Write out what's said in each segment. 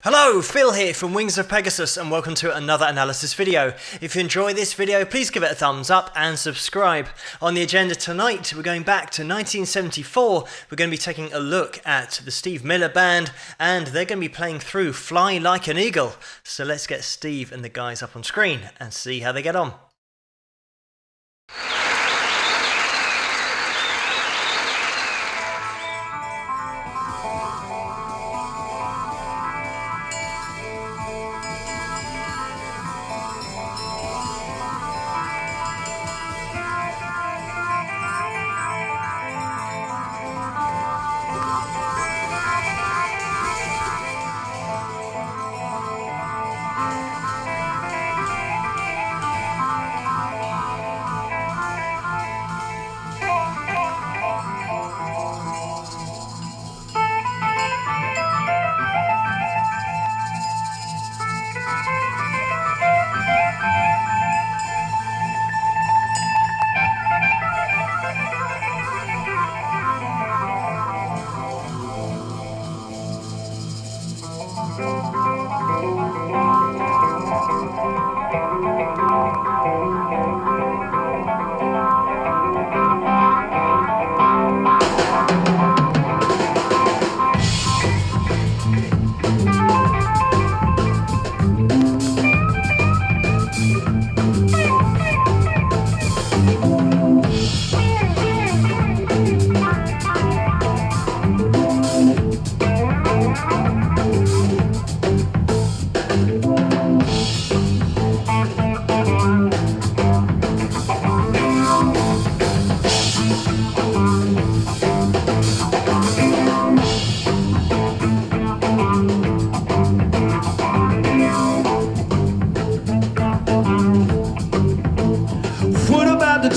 Hello, Phil here from Wings of Pegasus and welcome to another analysis video. If you enjoy this video, please give it a thumbs up and subscribe. On the agenda tonight, we're going back to 1974. We're going to be taking a look at the Steve Miller Band and they're going to be playing through Fly Like an Eagle. So let's get Steve and the guys up on screen and see how they get on.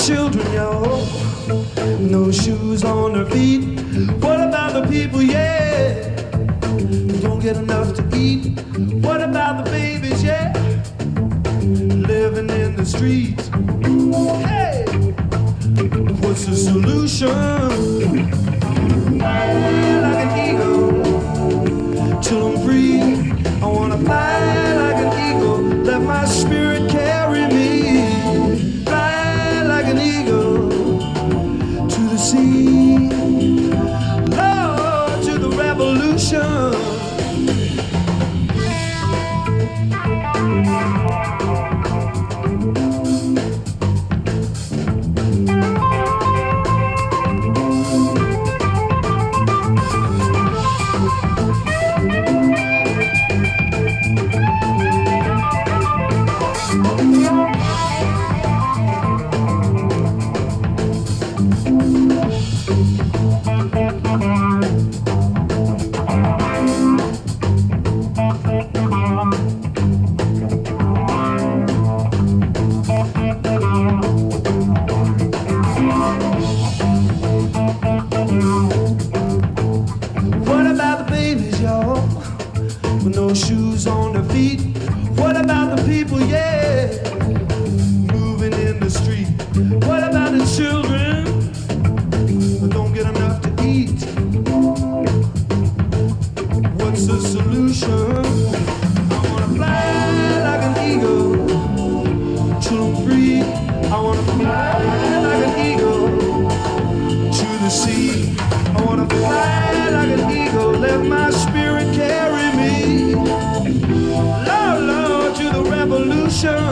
Children, yo, no shoes on their feet. What about the people, yeah, who don't get enough to eat? What about the babies, yeah, living in the streets? Hey, what's the solution? Fly like an eagle till I'm free. I wanna fly like an eagle, let my spirit carry me. An eagle to the sea, Lord, to the revolution. With no shoes on their feet. What about the people, yeah, moving in the street? What about the children who don't get enough to eat? What's the solution? I wanna fly like an eagle till I'm free. I wanna fly like an eagle to the sea. I wanna fly like an eagle, let my spirit carry me. Lord, Lord, to the revolution.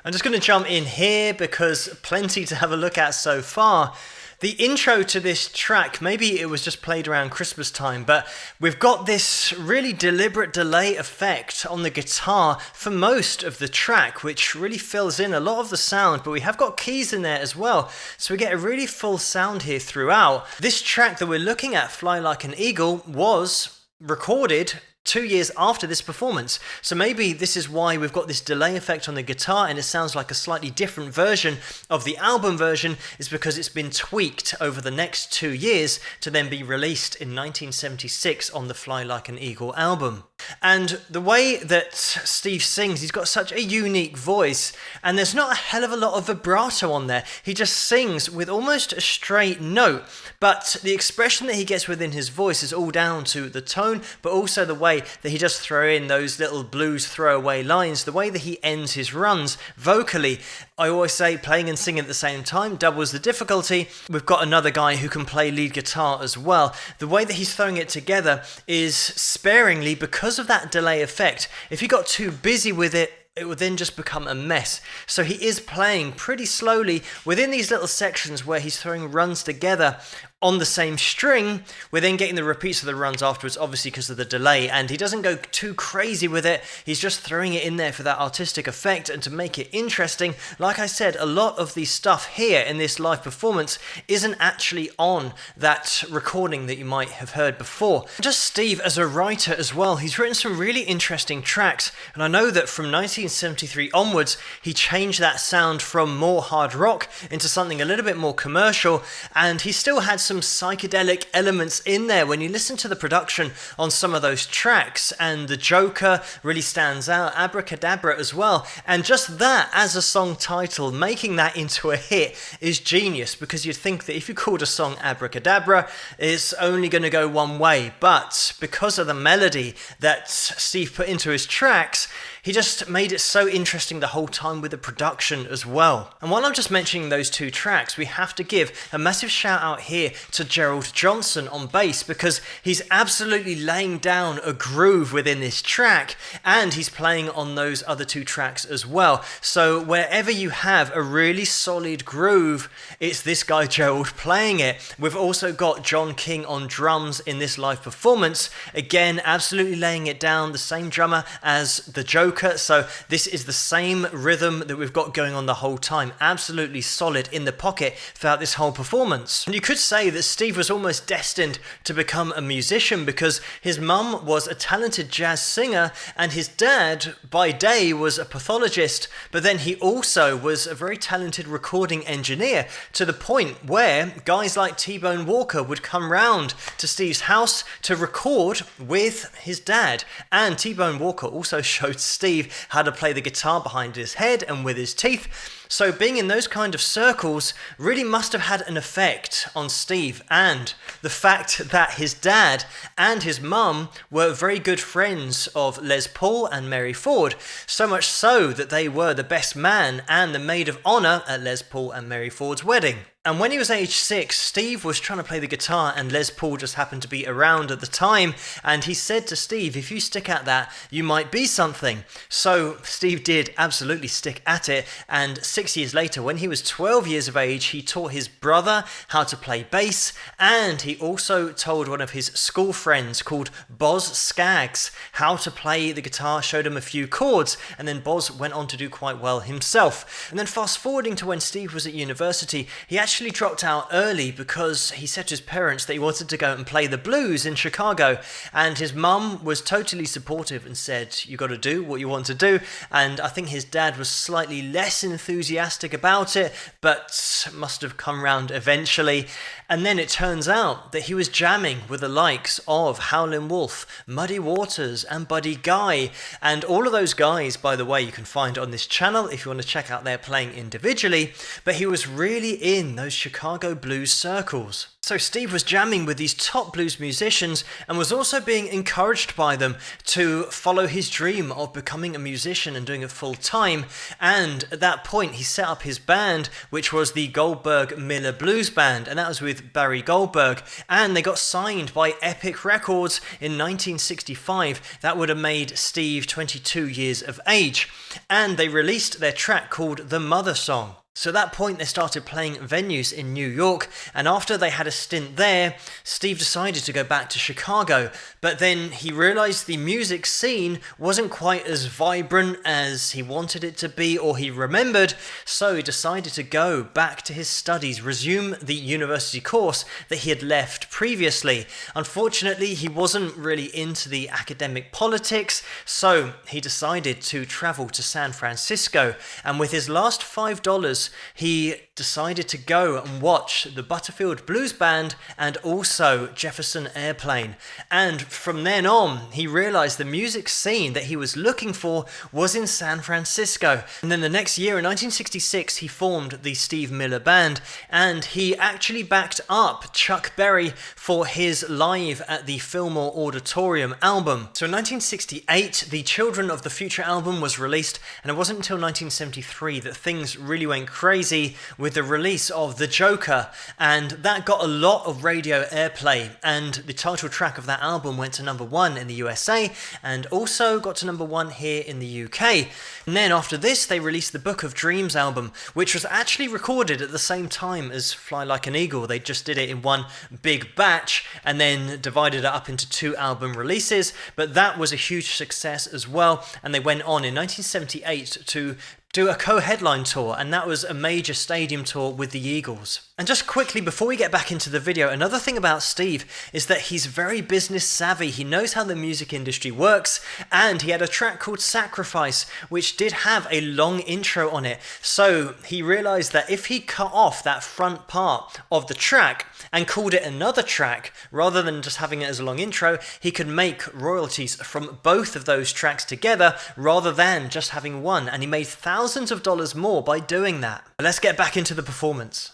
I'm just going to jump in here because plenty to have a look at so far. The intro to this track, maybe it was just played around Christmas time, but we've got this really deliberate delay effect on the guitar for most of the track, which really fills in a lot of the sound, but we have got keys in there as well, so we get a really full sound here throughout. This track that we're looking at, Fly Like an Eagle, was recorded 2 years after this performance. So maybe this is why we've got this delay effect on the guitar and it sounds like a slightly different version of the album version, is because it's been tweaked over the next 2 years to then be released in 1976 on the Fly Like an Eagle album. And the way that Steve sings, he's got such a unique voice, and there's not a hell of a lot of vibrato on there. He just sings with almost a straight note, but the expression that he gets within his voice is all down to the tone, but also the way that he just throw in those little blues throwaway lines, the way that he ends his runs vocally. I always say playing and singing at the same time doubles the difficulty. We've got another guy who can play lead guitar as well. The way that he's throwing it together is sparingly because of that delay effect. If you got too busy with it, it would then just become a mess. So he is playing pretty slowly within these little sections where he's throwing runs together on the same string. We're then getting the repeats of the runs afterwards, obviously because of the delay, and he doesn't go too crazy with it. He's just throwing it in there for that artistic effect and to make it interesting. Like I said, a lot of the stuff here in this live performance isn't actually on that recording that you might have heard before. Just Steve as a writer as well, he's written some really interesting tracks, and I know that from 1973 onwards, he changed that sound from more hard rock into something a little bit more commercial, and he still had some psychedelic elements in there when you listen to the production on some of those tracks. And the Joker really stands out, Abracadabra as well, and just that as a song title, making that into a hit is genius, because you'd think that if you called a song Abracadabra, it's only going to go one way, but because of the melody that Steve put into his tracks, he just made it so interesting the whole time with the production as well. And while I'm just mentioning those two tracks, we have to give a massive shout out here to Gerald Johnson on bass, because he's absolutely laying down a groove within this track, and he's playing on those other two tracks as well. So wherever you have a really solid groove, it's this guy Gerald playing it. We've also got John King on drums in this live performance, again absolutely laying it down, the same drummer as the Joker. So this is the same rhythm that we've got going on the whole time, absolutely solid in the pocket throughout this whole performance. And you could say that Steve was almost destined to become a musician, because his mum was a talented jazz singer and his dad by day was a pathologist, but then he also was a very talented recording engineer, to the point where guys like T-Bone Walker would come round to Steve's house to record with his dad. And T-Bone Walker also showed Steve how to play the guitar behind his head and with his teeth. So being in those kind of circles really must have had an effect on Steve, and the fact that his dad and his mum were very good friends of Les Paul and Mary Ford, so much so that they were the best man and the maid of honour at Les Paul and Mary Ford's wedding. And when he was age 6, Steve was trying to play the guitar and Les Paul just happened to be around at the time, and he said to Steve, if you stick at that, you might be something. So Steve did absolutely stick at it, and 6 years later, when he was 12 years of age, he taught his brother how to play bass, and he also told one of his school friends called Boz Scaggs how to play the guitar, showed him a few chords, and then Boz went on to do quite well himself. And then fast forwarding to when Steve was at university, he actually dropped out early because he said to his parents that he wanted to go and play the blues in Chicago, and his mum was totally supportive and said, you got to do what you want to do. And I think his dad was slightly less enthusiastic about it, but must have come round eventually. And then it turns out that he was jamming with the likes of Howlin' Wolf, Muddy Waters and Buddy Guy, and all of those guys, by the way, you can find on this channel if you want to check out their playing individually, but he was really in those Chicago blues circles. So Steve was jamming with these top blues musicians and was also being encouraged by them to follow his dream of becoming a musician and doing it full time. And at that point, he set up his band, which was the Goldberg Miller Blues Band, and that was with Barry Goldberg. And they got signed by Epic Records in 1965. That would have made Steve 22 years of age. And they released their track called The Mother Song. So at that point they started playing venues in New York, and after they had a stint there, Steve decided to go back to Chicago, but then he realized the music scene wasn't quite as vibrant as he wanted it to be or he remembered, so he decided to go back to his studies, resume the university course that he had left previously. Unfortunately, he wasn't really into the academic politics, so he decided to travel to San Francisco, and with his last $5, he decided to go and watch the Butterfield Blues Band and also Jefferson Airplane. And from then on, he realized the music scene that he was looking for was in San Francisco. And then the next year, in 1966, he formed the Steve Miller Band, and he actually backed up Chuck Berry for his Live at the Fillmore Auditorium album. So in 1968, the Children of the Future album was released, and it wasn't until 1973 that things really went crazy with the release of The Joker, and that got a lot of radio airplay, and the title track of that album went to number 1 in the USA and also got to number 1 here in the UK. And then after this, they released the Book of Dreams album, which was actually recorded at the same time as Fly Like an Eagle. They just did it in one big batch and then divided it up into 2 album releases, but that was a huge success as well, and they went on in 1978 to do a co-headline tour, and that was a major stadium tour with the Eagles. And just quickly, before we get back into the video, another thing about Steve is that he's very business savvy. He knows how the music industry works, and he had a track called Sacrifice, which did have a long intro on it. So he realized that if he cut off that front part of the track and called it another track, rather than just having it as a long intro, he could make royalties from both of those tracks together, rather than just having one. And he made thousands of dollars more by doing that. But let's get back into the performance.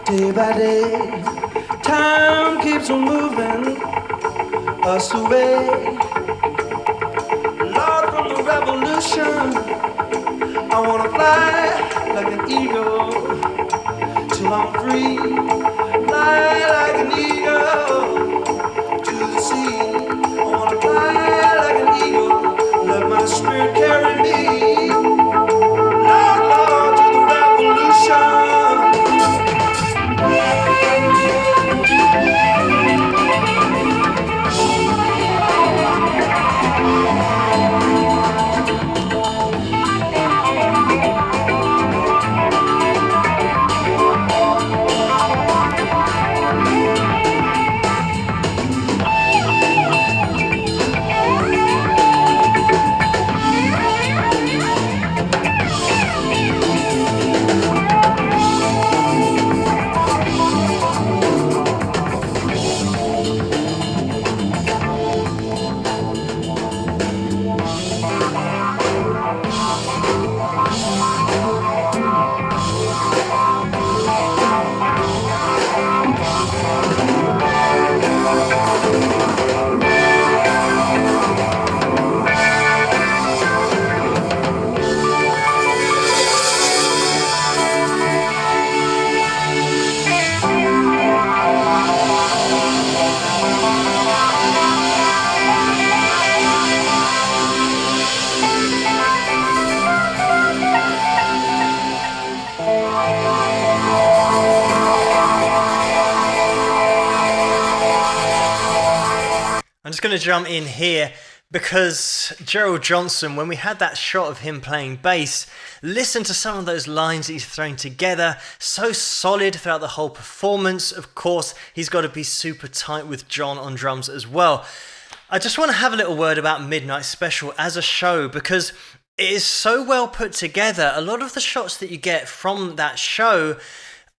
Day by day, time keeps on moving us away. Lord, from the revolution, I wanna fly like an eagle till I'm free. Fly like an eagle to the sea. I wanna fly like an eagle, let my spirit carry me. Lord, Lord, to the revolution. I'm just going to jump in here Because Gerald Johnson, when we had that shot of him playing bass, listen to some of those lines that he's thrown together, so solid throughout the whole performance. Of course, he's got to be super tight with John on drums as well. I just want to have a little word about Midnight Special as a show, because it is so well put together. A lot of the shots that you get from that show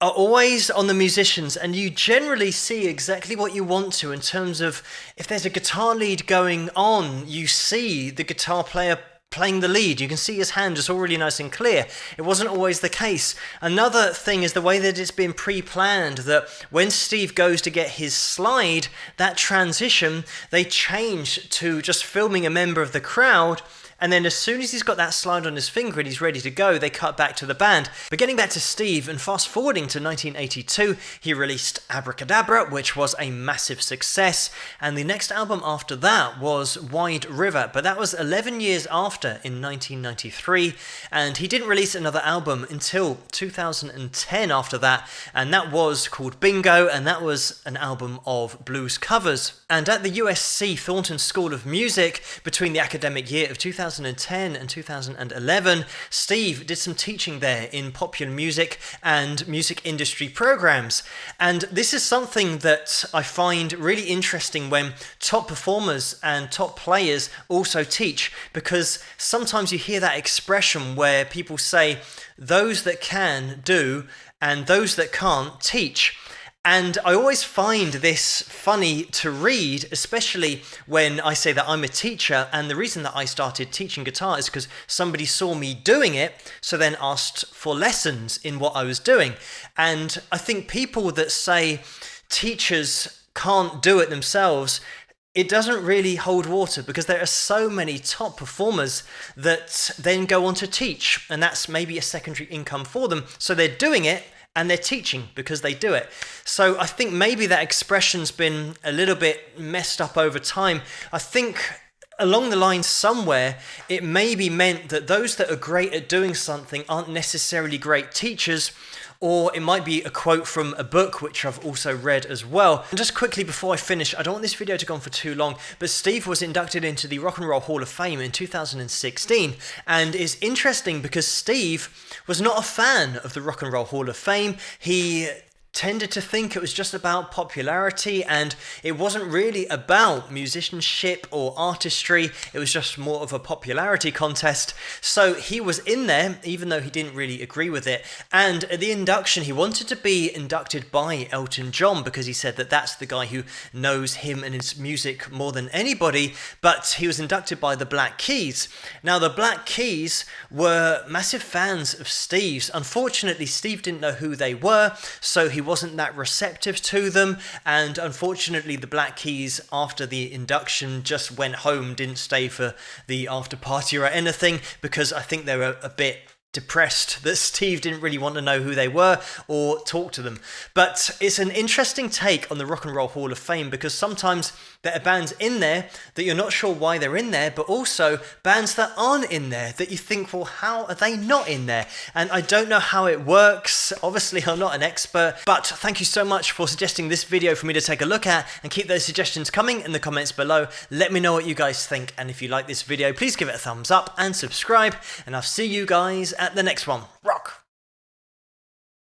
are always on the musicians, and you generally see exactly what you want to in terms of if there's a guitar lead going on, you see the guitar player playing the lead. You can see his hand just all really nice and clear. It wasn't always the case. Another thing is the way that it's been pre-planned, that when Steve goes to get his slide, that transition, they change to just filming a member of the crowd. And then as soon as he's got that slide on his finger and he's ready to go, they cut back to the band. But getting back to Steve and fast forwarding to 1982, he released Abracadabra, which was a massive success. And the next album after that was Wide River. But that was 11 years after, in 1993. And he didn't release another album until 2010 after that. And that was called Bingo. And that was an album of blues covers. And at the USC Thornton School of Music, between the academic year of 2010 and 2011, Steve did some teaching there in popular music and music industry programs. And this is something that I find really interesting when top performers and top players also teach, because sometimes you hear that expression where people say, those that can do and those that can't teach. And I always find this funny to read, especially when I say that I'm a teacher, and the reason that I started teaching guitar is because somebody saw me doing it, so then asked for lessons in what I was doing. And I think people that say teachers can't do it themselves, it doesn't really hold water, because there are so many top performers that then go on to teach, and that's maybe a secondary income for them. So they're doing it, and they're teaching because they do it. So I think maybe that expression's been a little bit messed up over time. I think along the line somewhere, it maybe meant that those that are great at doing something aren't necessarily great teachers, or it might be a quote from a book, which I've also read as well. And just quickly before I finish, I don't want this video to go on for too long, but Steve was inducted into the Rock and Roll Hall of Fame in 2016. And it's interesting because Steve was not a fan of the Rock and Roll Hall of Fame. He tended to think it was just about popularity, and it wasn't really about musicianship or artistry. It was just more of a popularity contest. So he was in there, even though he didn't really agree with it. And at the induction, he wanted to be inducted by Elton John, because he said that that's the guy who knows him and his music more than anybody. But he was inducted by the Black Keys. Now, the Black Keys were massive fans of Steve's. Unfortunately, Steve didn't know who they were, so he wasn't that receptive to them, and unfortunately the Black Keys after the induction just went home, didn't stay for the after party or anything, because I think they were a bit depressed that Steve didn't really want to know who they were or talk to them. But it's an interesting take on the Rock and Roll Hall of Fame, because sometimes there are bands in there that you're not sure why they're in there, but also bands that aren't in there that you think, well, how are they not in there? And I don't know how it works. Obviously, I'm not an expert, but thank you so much for suggesting this video for me to take a look at, and keep those suggestions coming in the comments below. Let me know what you guys think, and if you like this video, please give it a thumbs up and subscribe, and I'll see you guys at the next one.